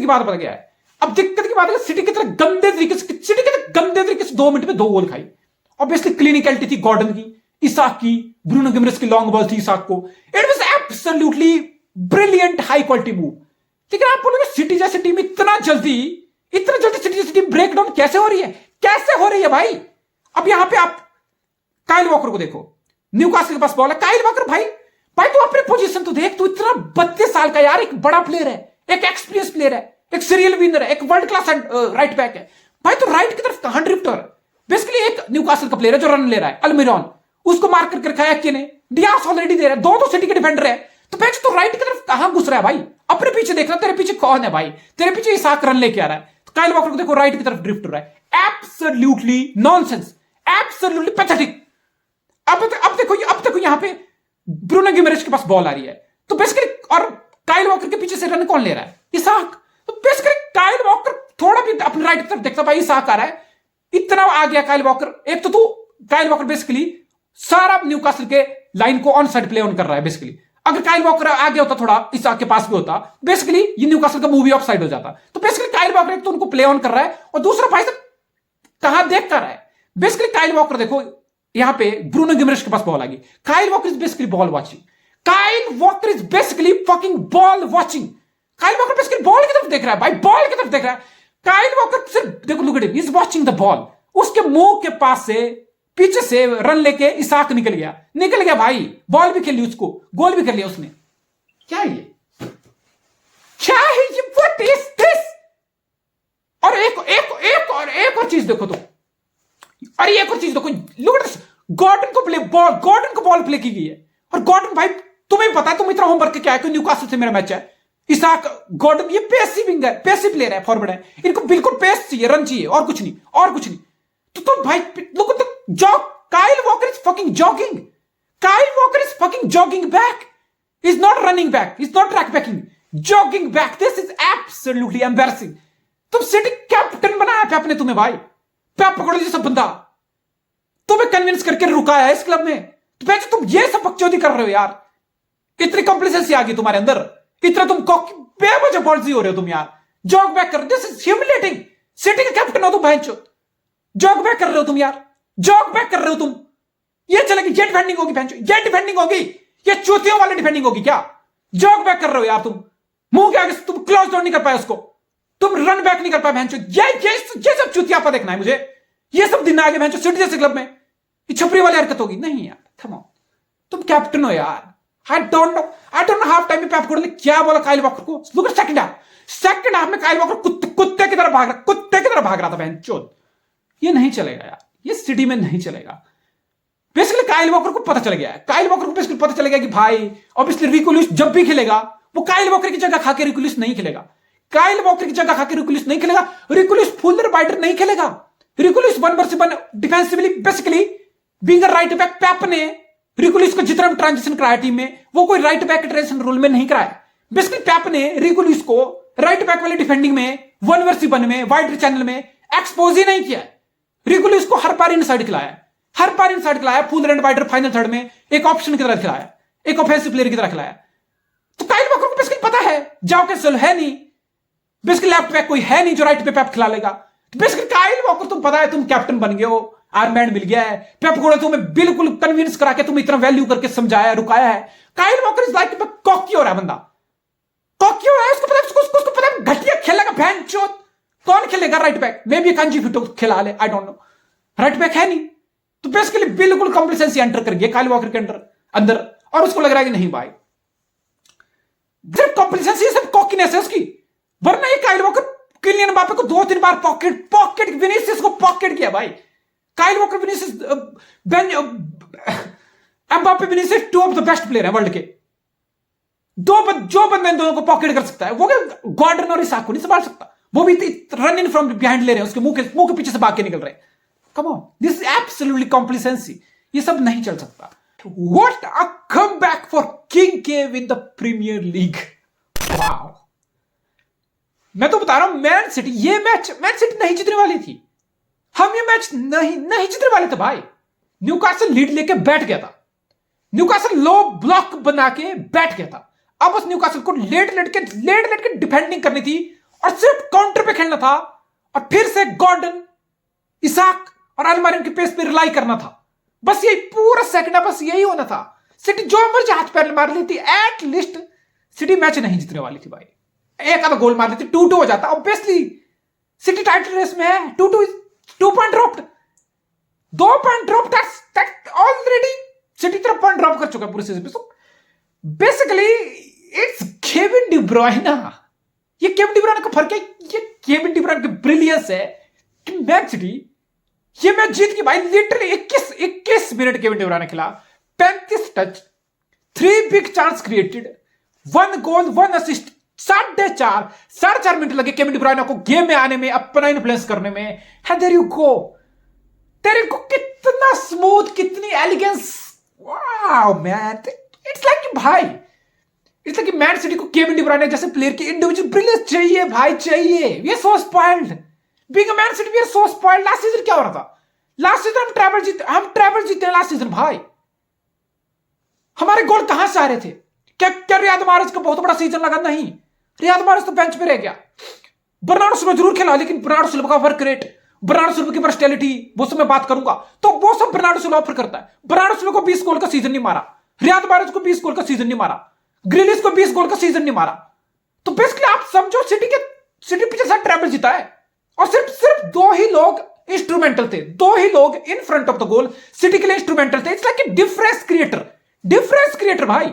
बात बन गया है। अब दिक्कत की बात है, सिटी की तरह गंदे तरीके से 2 मिनट में 2 गोल खाई। ऑब्वियसली क्लिनिकलिटी थी गॉर्डन की, इसाक की, ब्रूनो गिमरेस की लॉन्ग बॉल थी इसाक को। It was absolutely brilliant high quality move. लेकिन आप बोलोगे सिटी जैसी टीम इतना जल्दी सिटी जैसी टीम ब्रेक डाउन कैसे हो रही है? कैसे हो रही है भाई? अब यहां पे आप काइल वॉकर को देखो, न्यूकासल के पास बॉल है। काइल वॉकर भाई तू अपनी पोजीशन तो देख, तू इतना 32 साल का यार, एक बड़ा प्लेयर है, एक एक्सपीरियंस प्लेयर है, एक सीरियल विनर है, एक वर्ल्ड क्लास राइट बैक है भाई। तो राइट की तरफ कहां ड्रिफ्ट हो रहा है? बेसिकली एक न्यूकासल का प्लेयर है जो रन ले रहा है, अल्मिरॉन, उसको मार करके रखा है एक्के ने, डियास ऑलरेडी दे रहा है, 2 सिटी के डिफेंडर है। तो बेंच तो राइट की तरफ कहां घुस रहा है भाई? अपने पीछे देखना, तेरे पीछे कौन है भाई? तेरे पीछे इसाक रन लेके आ रहा है। तो काइल वॉकर को देखो राइट की तरफ ड्रिफ्ट हो रहा है। Absolutely nonsense, absolutely pathetic. अब देखो यहां पे ब्रूनो गिमरेस के पास बॉल आ रही है, तो बेसिकली और काइल वॉकर के पीछे से रन कौन ले रहा है? इसाक। तो बेसिकली काइल वॉकर थोड़ा भी अपनी राइट तरफ देखता, भाई इसाक आ रहा है, इतना आ गया काइल वॉकर। एक तो तू काइल वॉकर बेसिकली सारा न्यूकासल के लाइन को ऑन साइड प्ले ऑन कर रहा है। बेसिकली अगर काइल वॉकर आ गया होता, थोड़ा इसाक के पास भी होता, बेसिकली ये न्यूकासल का मूवी ऑफ साइड हो जाता। तो बेसिकली काइल वॉकर एक तो उनको प्ले ऑन कर रहा है, और दूसरा भाई साहब कहां देख कर रहा है? बेसिकली काइल वॉकर देखो यहां पे ब्रूनो गिमरेस के पास बॉल आ गई। Kyle walker is basically ball watching. Kyle walker is basically fucking ball watching. Kyle walker basically ball की तरफ देख रहा है भाई, बॉल की तरफ देख रहा है। काइल वॉकर सिर्फ देखो, look at him, he is watching the ball. उसके मुंह के पास से पीछे से रन लेके इसाक निकल गया भाई, बॉल भी खेल ली उसको, गोल भी कर लिया उसने। क्या है ये? What is this? और एक और चीज देखो तो, अरे एक और चीज देखो, लुक एट दिस, गॉर्डन को बॉल प्ले की गई है। और गॉर्डन भाई तुम्हें पता है, तुम इतना होमवर्क क्या है कि न्यूकासल से मेरा मैच है, इसाक गॉर्डन ये पेसिव विंगर, पेसिव प्लेयर है, फॉरवर्ड है, इनको बिल्कुल पेस चाहिए, रन चाहिए, और कुछ नहीं। तो तुम भाई look at the jog, Kyle walker is fucking jogging, Kyle walker is fucking jogging back, is not running back, is not track banking, jogging back. This is absolutely embarrassing. तुम city captain बनाया पे आपने, तुम्हें भाई पेप पकड़ो जैसा बंदा तुम्हें कन्विंस करके रुकाया है इस क्लब में, तो तुम ये सब बकचोदी कर रहे हो यार। इतनी कॉम्प्लिसेंसी आ गई तुम्हारे अंदर, इतना तुम बेवजह बॉल्जी हो रहे हो तुम यार। जॉग बैक कर, दिस इज ह्यूमिलेटिंग। सिटी का कैप्टन हो तुम भैंचो, जॉग बैक कर रहे हो तुम यार, जॉग बैक कर रहे हो तुम। ये चलेगी, ये डिफेंडिंग होगी भैंचो, ये डिफेंडिंग होगी, ये चूतियों वाली डिफेंडिंग होगी क्या? जॉग बैक कर रहे हो यार तुम, मुंह के आगे तुम क्लोज डाउन नहीं कर पाए उसको, तुम रन बैक नहीं कर पाए भैंचो। ये सब चूतियापा देखना है मुझे, ये सब दिन आ गए भैंचो सिटी जैसे क्लब में, ये छपरी वाली हरकत होगी नहीं यार। कम ऑन, तुम कैप्टन हो यार। आई डोंट नो हाफ टाइम में पेप गुर्डले क्या बोला काइल वॉकर को। लुक एट सेकंड हाफ में काइल वॉकर कुत्ते की तरह भाग रहा था भैंचोद। ये नहीं चलेगा यार, ये सिटी में नहीं चलेगा। बेसिकली काइल वॉकर को पता चल गया है, काइल वॉकर को बेसिकली पता चल गया कि भाई ऑब्वियसली रिको लुइस जब भी खेलेगा वो काइल वॉकर की जगह खाके रिको लुइस नहीं खेलेगा, काइल वॉकर की जगह खाके रिको लुइस नहीं खेलेगा, रिको लुइस फुल बाइटर नहीं खेलेगा। Rico Lewis 1 versus 1 defensively basically being a right back, Pep ने रिको लुइस को जितना भी ट्रांजिशन कराया टीम में, वो कोई राइट बैक ट्रांजिशन रोल में नहीं कराया। बेसिकली पेप ने रिको लुइस को राइट बैक वाली डिफेंडिंग में 1 वर्सेस 1 में वाइड चैनल में एक्सपोज ही नहीं किया। रिको लुइस को हर पार इनसाइड खिलाया, full and wider final third में एक ऑप्शन की तरह खिलाया, एक ऑफेंसिव प्लेयर की तरह खिलाया। तो काइल वॉकर को बेसिकली पता है जाओ कैसल है नहीं, बेसिकली लेफ्ट बैक कोई है नहीं जो राइट पे पेप खिला लेगा। तो बेसिकली काइल वॉकर तुम पता है तुम कैप्टन बन गए हो, आर्मबैंड मिल गया है, पेप गुर्डले तुम्हें बिल्कुल कन्विंस करा के तुम इतना वैल्यू करके समझाया, रुकाया है। Kyle walker is like cocky हो रहा है बंदा, कॉकी हो रहा है। उसको पता है घटिया खेलेगा भैंचोद। कौन खेलेगा right back? May be kanji feto खिला ले, आई डोंट नो, राइट बैक है नहीं। तो बेसिकली बिल्कुल कॉम्प्लिसेंसी एंटर कर गया काइल वॉकर के अंदर, और उसको लग रहा है कि नहीं भाई सिर्फ कॉम्प्लिसेंसी, सिर्फ कॉकीनेस है उसकी। वरना ये काइल वॉकर किलियन एम्बापे को 2-3 बार पॉकेट विनीसियस को पॉकेट किया भाई। Kyle walker Vinicius Mbappe Vinicius 2 of the best player है वर्ल्ड के। जो बंदा इन दोनों को पॉकेट कर सकता है वो गॉर्डन और इसाक को नहीं संभाल सकता। वो भी रन इन फ्रॉम बिहाइंड ले रहे हैं, उसके मुंह के पीछे से भाग के निकल रहे हैं। Come on, this is absolutely complacency, ये सब नहीं चल सकता। What a comeback for King Kev in the Premier League. Wow, मैं तो बता रहा हूं मैन सिटी नहीं जीतने वाली थी। हम ये मैच नहीं जीतने वाले थे भाई। न्यूकासल लीड लेके बैठ गया था, न्यूकासल लो ब्लॉक बना के बैठ गया था। अब उस न्यूकासल को लेट के डिफेंडिंग करनी थी, और सिर्फ काउंटर पे खेलना था और फिर से गॉर्डन, इसाक और अलमारिन के पेस पे रिलाई करना था। बस यही पूरा सेकंड हाफ, बस यही होना था। सिटी जो मर्जी हाथ पैर मार ली थी, एट लीस्ट सिटी मैच नहीं जीतने वाली थी भाई। एक आधा गोल मार ली थी, 2-2 हो जाता। ऑब्वियसली सिटी टाइटल रेस में है। 2 point dropped, 2 point drop, that's already City तरफ पॉइंट ड्रॉप कर चुका है पूरे सीजन पे। So basically it's Kevin De Bruyne. ये केविन डी ब्रुयना का फर्क है, ये केविन डी ब्रुयना की ब्रिलियंस है कि मैच सिटी ये मैच जीत की भाई। Literally 21 minute Kevin De Bruyne खेला, 35 touch, 3 big chance created, 1 goal 1 assist, 4.5 minute लगे केविन डी ब्रुयना को गेम में आने में, अपना इन्फ्लुएंस करने में। एंड देयर यू गो, तेरे को कितना स्मूथ, कितनी elegance, wow man. It's like कि भाई, इट्स लाइक कि मैन सिटी को केविन डी ब्रुयना जैसे प्लेयर की इंडिविजुअल ब्रिलियंस चाहिए भाई, चाहिए। We are so spoiled being a Man City, we are so spoiled. Last season क्या हो रहा था? लास्ट सीजन हम ट्रैवल जीते लास्ट सीजन भाई। हमारे गोल कहां से आ रहे थे? क्या रियाद माहरेज का बहुत बड़ा सीजन लगा? नहीं, रियाद माहरेज तो बेंच पे रह गया। बर्नार्डो सिल्वा जरूर खेला, लेकिन बर्नार्डो सिल्वा का वर्क रेट, बर्नार्डो सिल्वा की वर्सटैलिटी, वो सब मैं बात करूंगा, तो वो सब बर्नार्डो सिल्वा ऑफर करता है। बर्नार्डो सिल्वा को 20 गोल का सीजन नहीं मारा, रियाद माहरेज को 20 गोल का सीजन नहीं मारा, ग्रिलिश को 20 गोल का सीजन नहीं मारा। तो बेसिकली आप समझो सिटी पिछले साल ट्रैवल जीता है और सिर्फ 2 ही लोग इंस्ट्रूमेंटल थे, 2 ही लोग इन front of the goal city के लिए इंस्ट्रूमेंटल थे। It's like a difference creator भाई।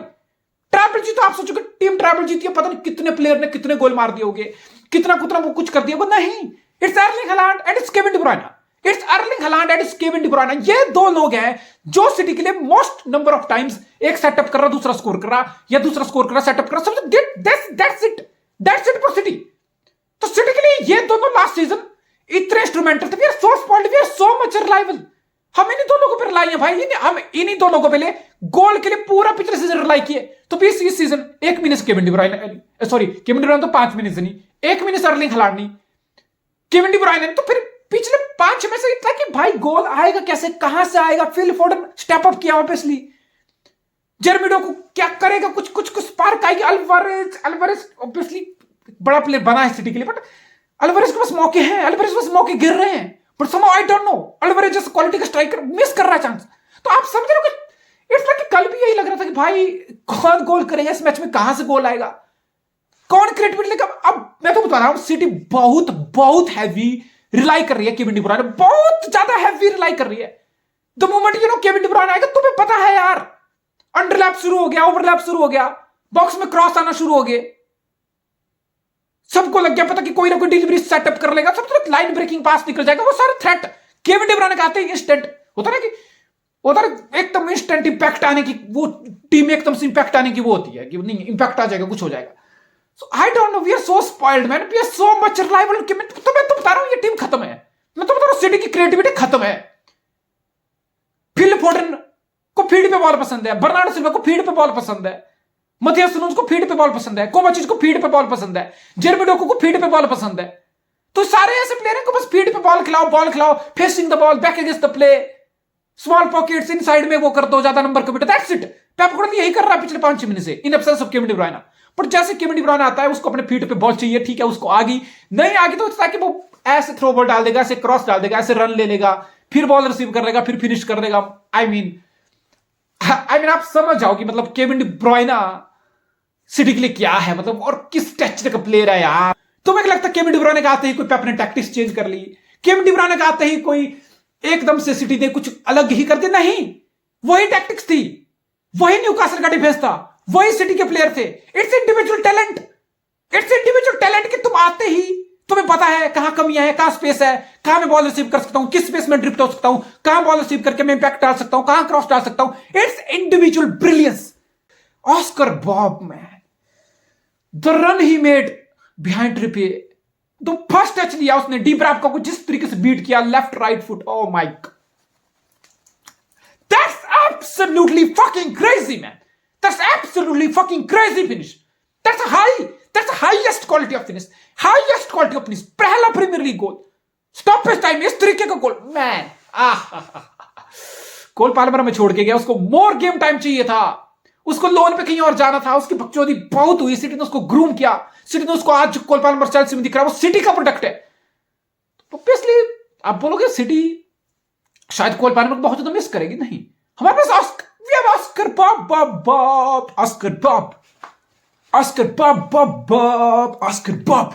ट्रैवल जीतो, आप सोचोगे टीम ट्रैवल जीती है, पता नहीं कितने प्लेयर ने कितने गोल मार दिए होंगे, कितना वो कुछ कर दिया, वो नहीं। It's Erling Haaland and it's Kevin De Bruyne, it's Erling Haaland and it's Kevin De Bruyne. ये 2 लोग हैं जो सिटी के लिए मोस्ट नंबर ऑफ टाइम्स एक सेटअप कर रहा, दूसरा स्कोर कर रहा, या दूसरा स्कोर कर रहा, सेटअप कर रहा। That's it for City. तो सिटी के लिए ये दोनों लास्ट सीजन इतने इंस्ट्रूमेंटल थे। We are so spoiled, we are so much reliable. हम इन्हीं 2 लोगों पर रिलाई है भाई। हम इन्हीं 2 लोगों पे गोल के लिए पूरा पिछले सीजन रिलाई किए। तो इस सीजन 1 मिनट से Kevin De Bruyne, sorry Kevin De Bruyne तो 5 मिनट से नहीं, 1 मिनट से अर्लिंग हालैंड नहीं, केविन डी ब्रुयना। तो फिर पिछले 5 में से इतना कि भाई गोल आएगा कैसे, कहां से आएगा? फिल फोर्डन स्टेप अप किया ऑब्वियसली, जेरेमी डोकू क्या करेगा, कुछ स्पार्क आएगी। अल्वारेज ऑब्वियसली बड़ा प्लेयर बना है सिटी के लिए, बट अल्वारेज के पास मौके हैं, अल्वारेज के पास मौके गिर रहे हैं, but somehow I don't no Alvarez जैसे क्वालिटी का स्ट्राइकर मिस कर रहा है चांस। तो आप समझ रहे हो कि इट्स लाइक कल भी यही लग रहा था कि भाई कौन गोल करेगा इस मैच में, कहां से गोल आएगा, कौन क्रिएटिविटी लेगा। अब मैं तो बता रहा हूं सिटी बहुत हैवी रिलाई कर रही है केविन डी ब्रुयना, बहुत ज्यादा हैवी रिलाई कर रही है। The moment Kevin De Bruyne आएगा, तुम्हें पता है यार, अंडरलैप शुरू हो गया, ओवरलैप शुरू हो गया, बॉक्स में क्रॉस आना शुरू हो गए, सबको लग गया पता कि कोई ना कोई डिलीवरी सेटअप कर लेगा, सब तरह लाइन ब्रेकिंग पास निकल जाएगा। वो सारे थ्रेट केविन डी ब्रुयना के आते ही इंस्टेंट होता ना कि उधर एकदम इंस्टेंट इंपैक्ट आने की, वो टीम एकदम से इंपैक्ट आने की वो होती है कि नहीं इंपैक्ट आ जाएगा, कुछ हो जाएगा। So I don't know, we are so spoiled man, we are so much reliable. मैं तो बता रहा हूं ये टीम खत्म है, मैं तो बता रहा हूं सिटी की क्रिएटिविटी खत्म है। फिल फोर्डन को फीड पे बॉल पसंद है, बर्नार्डो सिल्वा को फीड पे बॉल पसंद है, मथियास नुनेज को फीड पे बॉल पसंद है, कोवाचिच को फीड पे बॉल पसंद है, जेरेमी डोकू को फीड पे बॉल पसंद है। तो सारे ऐसे प्लेयर को बस फीड पे बॉल खिलाओ, facing the ball, back against the play, small pockets inside में वो कर दो, ज्यादा number commit, that's it. Pep Guardiola यही कर रहा है पिछले 5-6 महीने से in absence of Kevin De Bruyne. पर जैसे केविन डी ब्रुयना आता है, उसको अपने फीट पे बॉल चाहिए, ठीक है, उसको आ गई, नहीं आ गई तो ताकि वो ऐसे थ्रो बॉल डाल देगा, ऐसे क्रॉस डाल देगा, ऐसे रन ले लेगा, फिर बॉल रिसीव कर लेगा, फिर फिनिश कर देगा। आई मीन आप समझ जाओ कि मतलब केविन डी ब्रुयना सिटी के लिए क्या है, मतलब और किस टेक्सचर का प्लेयर है यार। तुम्हें क्या लगता है केविन डी ब्रुयना के आते ही कोई पेप ने टैक्टिक्स चेंज कर ली? केविन डी ब्रुयना के आते ही कोई एकदम से सिटी ने कुछ अलग ही कर दिया? नहीं, वही टैक्टिक्स थी, वही न्यूकासल का डिफेंस था, वही सिटी के प्लेयर थे। इट्स इंडिविजुअल टैलेंट कि तुम आते ही तुम्हें पता है कहां कमियां है, कहां स्पेस है, कहां मैं बॉल रिसीव कर सकता हूं, किस स्पेस में ड्रिफ्ट हो सकता हूं, कहां बॉल रिसीव करके मैं इंपैक्ट डाल सकता हूं, कहां क्रॉस डाल सकता हूं। It's individual brilliance. Oscar Bobb man, the run he made behind Trippier, तो फर्स्ट टच लिया उसने डी ब्रावको को, जिस तरीके से बीट किया left right foot, oh my God, that's absolutely fucking crazy man, that's absolutely fucking crazy finish, that's highest quality of finish, highest quality of finish. पहला premiere league गोल, stoppage time इस तरीके का गोल man. कोल Palmer में छोड़ के गया, उसको मोर game time चाहिए था, उसको लोन पे कहीं और जाना था, उसकी बकचोदी बहुत हुई, सिटी ने उसको ग्रूम किया, सिटी ने उसको आज कोल पाल्मर चेल्सी में दिख रहा है, वो सिटी का प्रोडक्ट है। तो ऑब्वियसली आप बोलोगे सिटी शायद कोल पाल्मर को बहुत ज्यादा मिस करेगी, नहीं, हमारे पास ऑस्कर बॉब,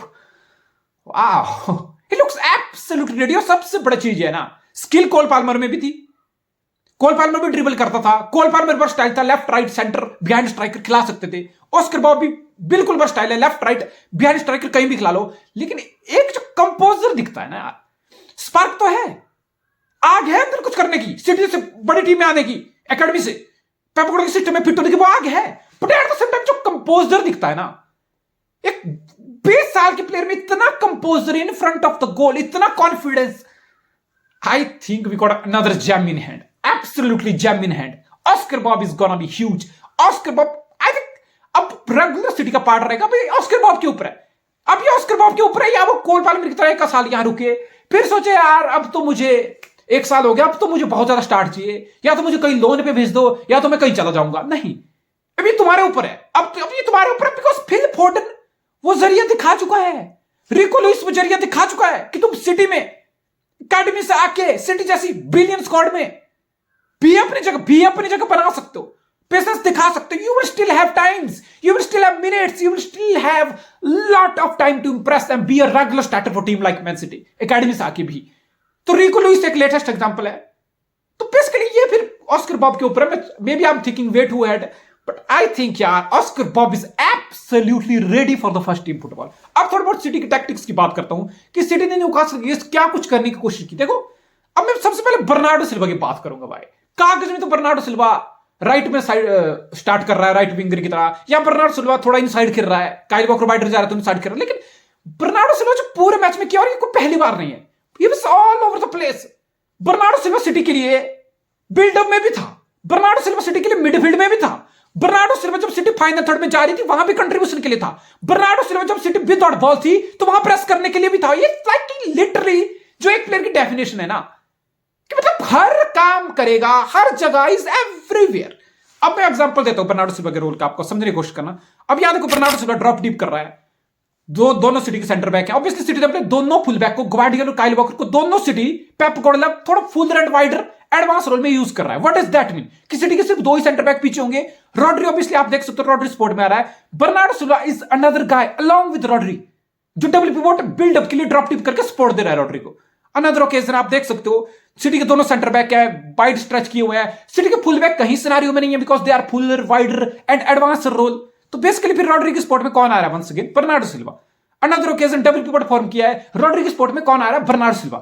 वाह, ही लुक्स एब्सोल्युटली रेडी। और सबसे बड़ी चीज है ना, स्किल कोल पाल्मर में भी थी, कोल पाल्मर भी ड्रिबल करता था, कोल पाल्मर वर्सटाइल था, left right centre behind striker खिला सकते थे। ऑस्कर बॉब भी बिल्कुल वर्सटाइल है, लेफ्ट राइट बिहाइंड स्ट्राइकर कहीं भी खिला लो। लेकिन एक जो कंपोजर दिखता है ना यार, स्पार्क तो है, आग है अंदर कुछ करने की, सिटी से बड़ी टीम में आने की, एकेडमी से पेप गार्डियोला के सिस्टम में फिट होने की, वो आग है। But at the same time जो कंपोजर दिखता है ना, एक 20 साल के प्लेयर में इतना composure in front of the goal, इतना confidence, I think we got another gem in hand, absolutely gem in hand. Oscar Bobb is gonna be huge. Oscar Bobb I think अब रेगुलर सिटी का part रहेगा, भाई Oscar Bob के ऊपर है, अब ये ऑस्कर बॉब के ऊपर है, या वो कोल पाल्मर की तरह एक साल यहां रुके, फिर सोचे यार अब तो मुझे 1 साल हो गया, अब तो मुझे बहुत ज्यादा स्टार्ट चाहिए, या तो मुझे कहीं लोन पे भेज दो, या तो मैं कहीं चला जाऊंगा। नहीं, अभी तुम्हारे ऊपर है, अब ये तुम्हारे ऊपर है, बिकॉज फिल फोर्डन वो जरिया दिखा चुका है, रिको लुइस वो जरिया दिखा चुका है कि तुम सिटी में अकेडमी से आके सिटी जैसी बिलियन स्क्वाड में भी अपनी जगह बना सकते हो, पेशेंस दिखा सकते हो। You will still have times, you will still have minutes, you will still have lot of time to impress and be a regular starter for team like Man City, academy से आके भी। तो Rico Lewis एक latest example है। तो basically ये फिर Oscar Bob के ऊपर है, maybe I am thinking way too head, but I think यार Oscar Bobb is absolutely ready for the first team football. अब थोड़ा बहुत सिटी की टैक्टिक्स की बात करता हूं कि सिटी ने न्यूकासल अगेंस्ट क्या कुछ करने की कोशिश की। देखो, अब मैं सबसे पहले बर्नार्डो सिल्वा की बात करूंगा भाई। कागज में तो बर्नार्डो सिल्वा राइट में साइड स्टार्ट कर रहा है, राइट विंगर की तरह, या बर्नार्डो सिल्वा थोड़ा इनसाइड खेल रहा है, काइल वॉकर वाइडर जा रहा है तो इनसाइड खेल रहा है। लेकिन बर्नार्डो सिल्वा जो पूरे मैच में किया, और ये कोई पहली बार नहीं है, ये बस all over the place. Bernardo Silva city के लिए बिल्डअप में भी था, बर्नार्डो सिल्वा सिटी के लिए मिडफील्ड में भी था, बर्नार्डो सिल्वा जब सिटी फाइनल थर्ड में जा रही थी वहां भी कंट्रीब्यूशन के लिए था, बर्नार्डो सिल्वा जब सिटी विदाउट बॉल थी तो वहां प्रेस करने के लिए भी था। ये लाइक लिटरली जो एक प्लेयर की डेफिनेशन है ना, कि मतलब हर काम करेगा, हर जगह, इज एवरीवेयर। अब मैं एग्जांपल देता हूं बर्नार्डो सिल्वा के रोल का, आपको समझने की कोशिश करना। अब यहां देखो, बर्नार्डो सिल्वा ड्रॉप डीप कर रहा है, दोनों सिटी के सेंटर बैक है। ऑब्वियसली सिटी ने अपने दोनों फुल बैक को, ग्वार्डियोला और काइल वॉकर को, दोनों सिटी पेप गार्डियोला थोड़ा full and wider advance role में यूज कर रहा है। व्हाट डज दैट मीन कि सिटी के सिर्फ 2 ही सेंटर बैक पीछे होंगे। रॉड्री ऑब्वियसली आप देख सकते हो, रॉड्री स्पॉट में आ रहा है। Bernardo Silva is another guy along with Rodri, जो डबल पिवोट बिल्डअप के लिए ड्रॉप टिप करके सपोर्ट दे रहा है रॉड्री को। अनदर ओकेजन आप देख सकते हो, सिटी के दोनों सेंटर बैक है, वाइड स्ट्रेच किए हुए हैं। सिटी के फुल बैक कहीं सिनेरियो में नहीं है, because they are fuller, wider and advance role. तो बेसिकली फिर रॉड्री के स्पॉट में कौन आ रहा है? Once again Bernardo Silva. Another occasion double pivot form किया है, रॉड्री के स्पॉट में कौन आ रहा है? बर्नार्डो सिल्वा।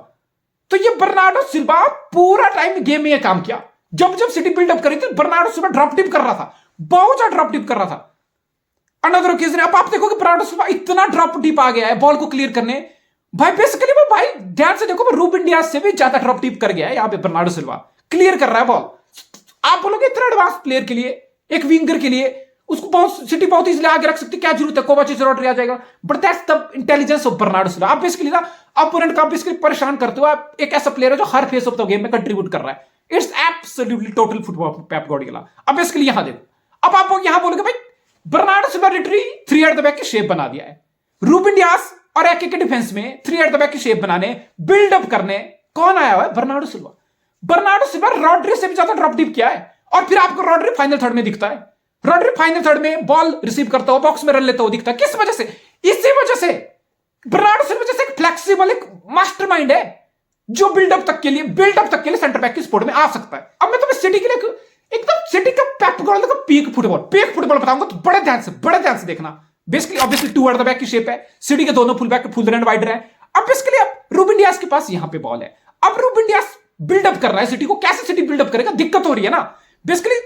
तो ये बर्नार्डो सिल्वा पूरा टाइम गेम में काम किया। जब जब सिटी बिल्डअप करी थी, बर्नार्डो सिल्वा ड्रॉप टिप कर रहा था, बहुत ज्यादा ड्रॉप टिप कर रहा था। अनदर ओकेजन अब आप देखो कि बर्नार्डो सिल्वा इतना ड्रॉप टिप आ गया है बॉल को क्लियर करने, भाई बेसिकली वो भाई ध्यान से देखो, रूबेन डियास से भी ज्यादा ड्रॉप टिप कर गया है। यहाँ पे बर्नार्डो सिल्वा क्लियर कर रहा है बॉल। आप बोलोगे इतना एडवांस प्लेयर के लिए, एक विंगर के लिए, उसको बहुत सिटी बहुत इजीली आगे रख सकती, क्या जरूरत है? कोवाचिच, रॉड्री आ जाएगा। But that's the intelligence of Bernardo Silva. आप बेसिकली ना अपोनेंट का बेसिकली परेशान करते हो। आप एक ऐसा प्लेयर है जो हर फेस ऑफ द गेम में कंट्रीब्यूट कर रहा है। It's absolutely total football Pep Guardiola. अब बेसिकली यहां देखो, अब आप यहां बोलोगे भाई Bernardo Silva literally 3 at the back की शेप बना दिया है। रूबेन डियास और एके के डिफेंस में 3 एट द बैक की शेप बनाने, बिल्डअप करने कौन आया हुआ है? बर्नार्डो सिल्वा। बर्नार्डो सिल्वा रॉड्री से भी ज्यादा ड्रॉप डीप किया है, और फिर आपको रॉड्री फाइनल थर्ड में दिखता है। रॉड्री फाइनल थर्ड में बॉल रिसीव करता हो, बॉक्स में रन लेता हो दिखता है। किस वजह से? इसी वजह से बर्नार्डो सिल्वा जैसे एक फ्लेक्सिबल, एक मास्टरमाइंड है जो बिल्डअप तक के लिए सेंटर बैक की स्पोर्ट में आ सकता है। अब मैं तुम्हें सिटी के लिए एकदम सिटी का पेप गार्डियोला का पीक फुटबॉल बताऊंगा, तो बड़े ध्यान से देखना। Basically obviously 2 at the back की शेप है, सिटी के दोनों full back full and wider है। अब बेसिकली अब रूबेन डियास के पास यहां पे बॉल है। अब रूबेन डियास बिल्डअप कर रहा है सिटी को। कैसे सिटी बिल्डअप करेगा? दिक्कत हो रही है ना। बेसिकली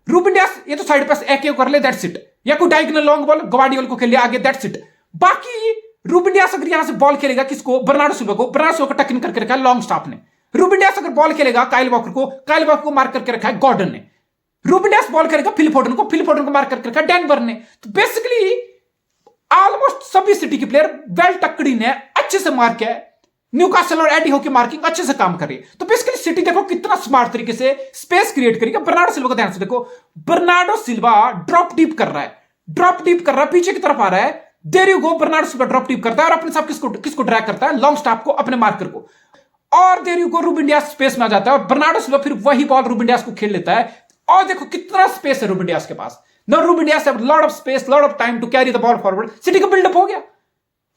रूबेन डियास ये तो साइड पास एके कर ले, दैट्स इट, या कोई डायगोनल लॉन्ग बॉल ग्वार्डियोला को खेल लिया आगे, दैट्स इट। बाकी रूबेन डियास अगर यहां से बॉल खेलेगा किसको? बर्नार्डो सिल्वा को। बर्नार्डो सिल्वा को टकिन करके रखा है लॉन्ग स्टॉप ने। रूबेन डियास अगर बॉल खेलेगा काइल वॉकर को मार्क करके रखा है गॉर्डन ने। रूबेन डियास बॉल करेगा फिल फोर्डन को मार्क करके रखा है डैन बर्न ने। तो बेसिकली ऑलमोस्ट सभी सिटी के प्लेयर वेल टक्कड़ी ने अच्छे से मार किया है। न्यूकासल और एडी हो की मार्किंग अच्छे से काम कर रही है। तो बेसिकली सिटी देखो कितना स्मार्ट तरीके से स्पेस क्रिएट करेगी। बर्नार्डो सिल्वा को ध्यान से देखो, बर्नार्डो सिल्वा ड्रॉप डीप कर रहा है, ड्रॉप डीप कर रहा है, पीछे की तरफ आ रहा है। There you go, Bernardo Silva drop deep करता है और अपने साथ किसको ड्रैग करता है, लॉन्ग स्टॉप को, अपने मार्कर को। और there you go, Ruben Dias space में आ जाता है और बर्नार्डो सिल्वा फिर वही बॉल रूबेन डियास को खेल लेता है। और देखो कितना स्पेस है रूबेन डियास के पास। Now Ruben Dias have lot of space, lot of time to carry the ball forward. City का बिल्डअप हो गया।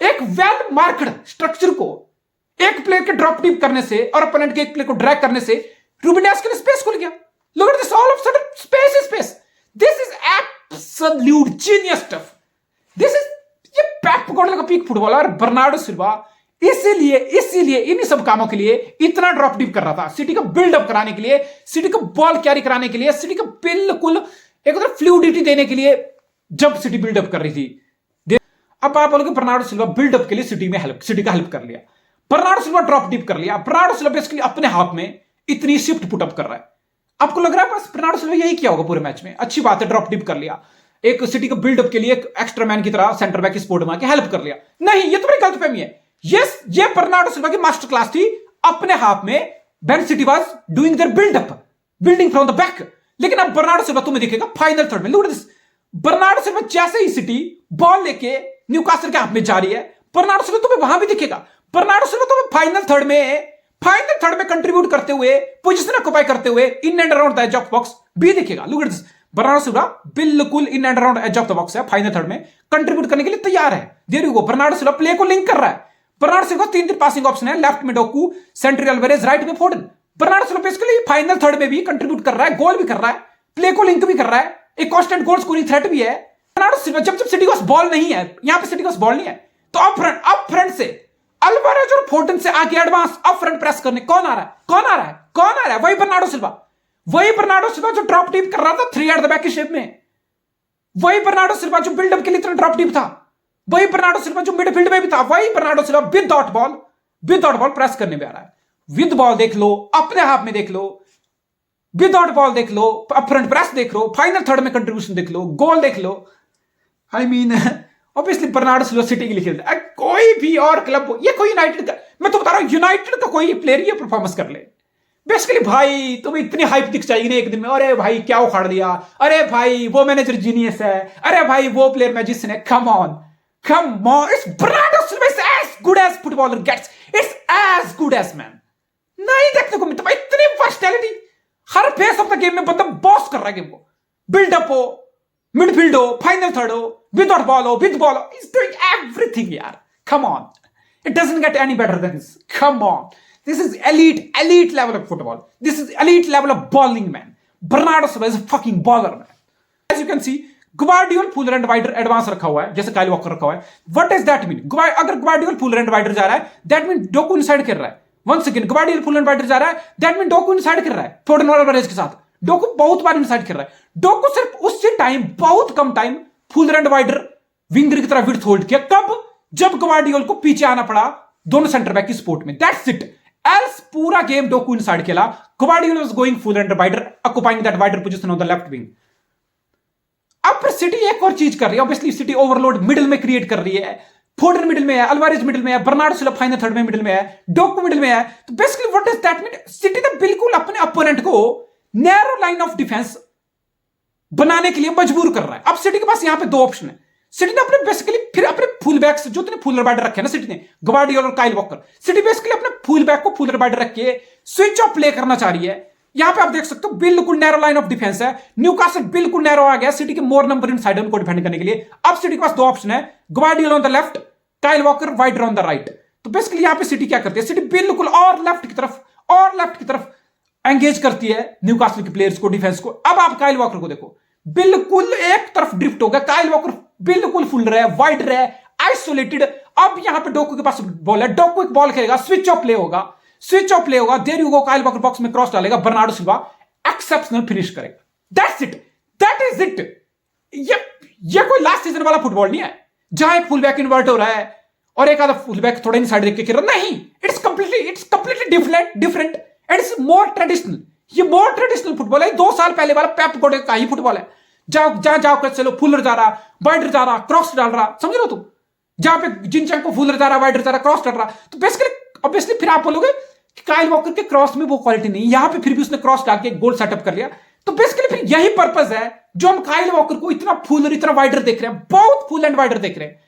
एक वेल मार्क्ड स्ट्रक्चर को एक प्लेयर के ड्रॉप डीप करने से और अपोनेंट के एक प्लेयर को ड्रैग करने से रूबेन डियास के लिए स्पेस खुल गया। Look at this, all of sudden space is space. This is absolute genius stuff. This is, ये पेप गार्डियोला का पीक फुटबॉलर। और बर्नार्डो सिल्वा इसीलिए इन्हीं सब कामों के लिए इतना ड्रॉप डीप कर रहा था, सिटी को बिल्डअप कराने के लिए, सिटी को बॉल कैरी कराने के लिए, सिटी को बिल्कुल एक तरह फ्लूइडिटी देने के लिए जब सिटी बिल्डअप कर रही थी। अब आप बोलोगे बर्नार्डो सिल्वा बिल्डअप के लिए सिटी का हेल्प कर लिया, बर्नार्डो सिल्वा ड्रॉप डीप कर लिया। बर्नार्डो सिल्वा बेसिकली अपने हाफ में इतनी शिफ्ट पुटअप कर रहा है। आपको लग रहा है बस बर्नार्डो सिल्वा यही किया होगा पूरे मैच में? अच्छी बात है, ड्रॉप डीप कर लिया, एक सिटी को बिल्डअप के लिए एक एक्स्ट्रा मैन की तरह सेंटर बैक स्पोर्ट में आके हेल्प कर लिया। नहीं, ये तो बड़ी गलतफहमी है। यस, ये बर्नार्डो सिल्वा की मास्टर क्लास थी अपने हाफ में। When City was doing their building from the back. लेकिन अब बर्नार्डो सिल्वा तुम्हें दिखेगा फाइनल थर्ड में। Look at this, Bernardo Silva जैसे ही सिटी बॉल लेके न्यूकासल के हाथ में जा रही है, बर्नार्डो सिल्वा तुम्हें वहां भी दिखेगा। बर्नार्डो सिल्वा तुम्हें फाइनल थर्ड में कंट्रीब्यूट करते हुए, पोजीशन ऑक्यूपाई करते हुए in and around the edge of box भी दिखेगा। Look at this, Bernardo Silva बिल्कुल in and around edge of the box है, फाइनल थर्ड में कंट्रीब्यूट करने के लिए तैयार है। There you go, Bernardo Silva play को लिंक कर रहा है। बर्नार्डो सिल्वा को 3 पासिंग ऑप्शन है, लेफ्ट में डोकू, सेंटर अल्वारेज, राइट में Foden. Bernardo Silva basically final third में भी कंट्रीब्यूट कर रहा है, गोल भी कर रहा है, प्ले को लिंक भी कर रहा है, एक कांस्टेंट गोल स्कोरिंग थ्रेट भी है। बर्नार्डो सिल्वा जब सिटी के पास बॉल नहीं है, यहां पे सिटी के पास बॉल नहीं है, तो अप फ्रंट से अल्वारेज और फोर्डन से आगे एडवांस अप फ्रंट प्रेस करने कौन आ रहा है? वही बर्नार्डो सिल्वा जो ड्रॉप डीप कर रहा था 3 एट द बैक की शेप में। वही बर्नार्डो सिल्वा जो बिल्डअप के लिए इतना ड्रॉप डीप था। वही बर्नार्डो सिल्वा जो मिडफील्ड में भी था। वही Bernardo Silva without ball press करने में आ रहा है। विद बॉल देख लो, अपने हाथ में देख लो, विदाउट बॉल देख लो, अप फ्रंट प्रेस देख लो, फाइनल थर्ड में कंट्रीब्यूशन देख लो, गोल देख लो। I mean obviously Bernardo Silva city के लिए खेलता है। कोई भी और क्लब, ये कोई यूनाइटेड का, मैं तो बता रहा हूं यूनाइटेड का कोई प्लेयर ये परफॉर्मेंस कर ले, बेसिकली भाई तुम्हें इतनी हाइप दिख जाएगी ना एक दिन में, अरे भाई क्या उखाड़ दिया, अरे भाई वो मैनेजर जीनियस है, अरे भाई वो प्लेयर मैजिशियन है। Come on, it's Bernardo Silva is as good as footballer gets, it's as good as man. नहीं देखने को मिलता भाई इतनी वर्सटैलिटी। हर फेस ऑफ द गेम में बंदा बॉस कर रहा है गेम को, बिल्डअप हो, मिडफील्ड हो, फाइनल थर्ड हो, विदाउट बॉल हो, विद बॉल हो, इज डूइंग एवरीथिंग यार। Come on, it doesn't get any better than this. Come on, this is elite level of football. This is elite level of balling, man. Bernardo Silva is a fucking baller, man. As you can see, Gvardiol fuller and wider advance रखा हुआ है, जैसे Kyle walker रखा हुआ है। What does that mean? अगर Gvardiol fuller and wider जा रहा है, that means डोकू इनसाइड खेल रहा है। Once again, Gvardiol fuller and wider जा रहा है, that means डोकू इनसाइड खेल रहा है। फोर्डन और अल्वारेज के साथ डोकू बहुत बार इनसाइड खेल रहा है। डोकू सिर्फ उससे टाइम, बहुत कम time fuller and wider winger की तरह विड्थ होल्ड किया। कब? जब ग्वार्डियोल को पीछे आना पड़ा दोनों सेंटर बैक की सपोर्ट में। That's it. एल्स पूरा गेम डोकू इनसाइड खेला। ग्वार्डियोल was going full and wider, occupying that wider position on the left wing. अब सिटी एक और चीज कर रही है, ऑब्वियसली सिटी ओवरलोड मिडिल में क्रिएट कर रही है। फोर्डन मिडिल में है, अल्वारेज मिडिल में है, बर्नार्डो सिल्वा फाइनल थर्ड में मिडिल में है, डोकू मिडिल में है। तो basically what does that mean? City ने बिल्कुल अपने अपोनेंट को नैरो लाइन ऑफ डिफेंस बनाने के लिए मजबूर कर रहा है। अब सिटी के पास यहां पे दो ऑप्शन है। सिटी ने अपने बेसिकली फिर अपने फुल बैक्स जो फुल बैटर रखे ना सिटी ने, ग्वार्डियोल और काइल वॉकर, सिटी बेसिकली अपने फुल बैक को फुल बैटर रख के स्विच ऑफ प्ले करना चाह रही है। यहां पे आप देख सकते हो बिल्कुल नैरो लाइन ऑफ डिफेंस है। न्यूकासल बिल्कुल नैरो आ गया, सिटी के मोर नंबर इन साइड उनको डिफेंड करने के लिए। अब सिटी के पास दो ऑप्शन है, ग्वार्डियोल on the left, Kyle walker wider on the right. तो बेसिकली यहां पे सिटी क्या करती है? सिटी बिल्कुल और लेफ्ट की तरफ एंगेज करती है न्यूकासल के प्लेयर्स को, डिफेंस को। अब आप काइल वॉकर को देखो, बिल्कुल एक तरफ ड्रिफ्ट हो गया। काइल वॉकर बिल्कुल फुल रहा है, वाइड रहा है, आइसोलेटेड। अब यहां पे डोकू के पास बॉल है, डोकू एक बॉल खेलेगा, स्विच ऑफ प्ले होगा, there you go, Kyle Walker box में क्रॉस डालेगा, बर्नार्डो सिल्वा एक्सेप्शनल फिनिश करेगा। That's it, that is it. ये कोई लास्ट सीजन वाला फुटबॉल नहीं है जहां एक फुल बैक इन्वर्ट हो रहा है और एक आधा फुल बैक थोड़ा इनसाइड देख के खेल रहा। नहीं, it's completely different, it's more traditional. ये मोर ट्रेडिशनल फुटबॉल है। 2 साल पहले वाला पेप गार्डियोला का ही फुटबॉल है। जाओ कर चलो, फुलर जा रहा, वाइडर जा रहा, क्रॉस डाल रहा, समझ लो तुम, जहां पे जिनचैंको फुलर जा रहा, वाइडर जा रहा, क्रॉस डाल रहा। तो बेसिकली ऑब्वियसली फिर आप बोलोगे कि काइल वॉकर के क्रॉस में वो क्वालिटी नहीं, यहां पे फिर भी उसने क्रॉस लाके एक गोल सेटअप कर लिया। तो बेसिकली फिर यही पर्पस है जो हम काइल वॉकर को इतना फुल और इतना वाइडर देख रहे हैं, बहुत फुल एंड वाइडर देख रहे हैं।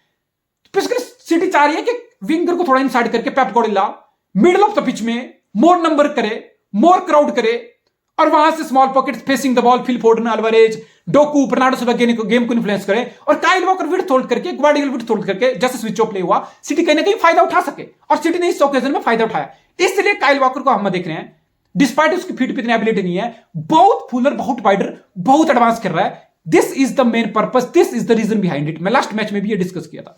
बेसिकली सिटी चाह रही है कि विंगर को थोड़ा इनसाइड करके Pep Guardiola middle of the pitch में मोर नंबर करे, मोर क्राउड करे, और वहां से small pocket facing the ball Phil Foden, Alvarez, Docu, Bernardo Silva game को इन्फ्लुएंस करे, और काइल वॉकर विड्थ होल्ड करके, ग्वार्डियोला विड्थ होल्ड करके जैसे स्विच ऑफ प्ले हुआ, सिटी कहीं ना कहीं फायदा उठा सके, और सिटी ने इस ओकेजन में फायदा उठाया। इसलिए काइल वॉकर को हम देख रहे हैं, डिस्पाइट उसकी फीट पे इतनी एबिलिटी नहीं है, बहुत फुलर, बहुत वाइडर, बहुत एडवांस कर रहा है। This is the main purpose, this is the reason behind it. मैं लास्ट मैच में भी ये डिस्कस किया था।